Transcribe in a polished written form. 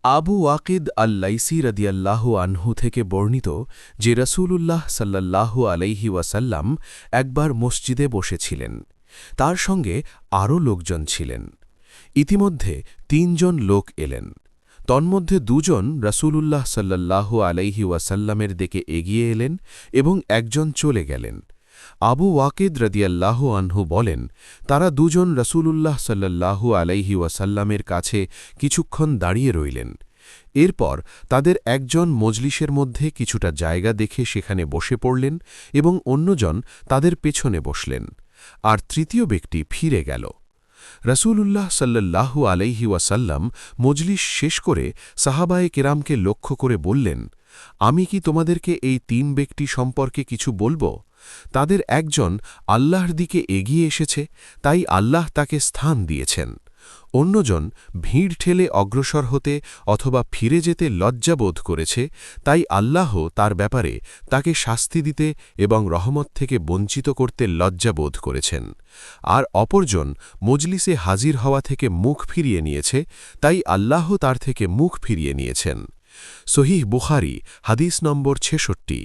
আবু ওয়াকিদ আল-লাইসি রাদিয়াল্লাহু আনহু থেকে বর্ণিত যে রাসূলুল্লাহ সাল্লাল্লাহু আলাইহি ওয়াসাল্লাম একবার মসজিদে বসেছিলেন। তার সঙ্গে আরও লোকজন ছিলেন। ইতিমধ্যে ৩ জন লোক এলেন। তন্মধ্যে ২ জন রাসূলুল্লাহ সাল্লাল্লাহু আলাইহি ওয়াসাল্লামের দিকে এগিয়ে এলেন এবং একজন চলে গেলেন। আবু ওয়াকিদ রাদিয়াল্লাহু আনহু বলেন, তারা ২ জন রাসূলুল্লাহ সাল্লাল্লাহু আলাইহি ওয়াসাল্লামের কাছে কিছুক্ষণ দাঁড়িয়ে রইলেন। এরপর তাদের একজন মজলিসের মধ্যে কিছুটা জায়গা দেখে সেখানে বসে পড়লেন এবং অন্যজন তাদের পেছনে বসলেন, আর তৃতীয় ব্যক্তি ফিরে গেল। রাসূলুল্লাহ সাল্লাল্লাহু আলাইহি ওয়াসাল্লাম মজলিস শেষ করে সাহাবায়ে কেরামকে লক্ষ্য করে বললেন, আমি কি তোমাদেরকে এই ৩ ব্যক্তি সম্পর্কে কিছু বলব? তাদের একজন আল্লাহর দিকে এগিয়ে এসেছে, তাই আল্লাহ তাকে স্থান দিয়েছেন। অন্যজন ভিড় ঠেলে অগ্রসর হতে অথবা ফিরে যেতে লজ্জাবোধ করেছে, তাই আল্লাহ তার ব্যাপারে তাকে শাস্তি দিতে এবং রহমত থেকে বঞ্চিত করতে লজ্জাবোধ করেছেন। আর অপরজন মজলিসে হাজির হওয়া থেকে মুখ ফিরিয়ে নিয়েছে, তাই আল্লাহ তার থেকে মুখ ফিরিয়ে নিয়েছেন। সহিহ বুখারী, হাদিস নম্বর ৬৬।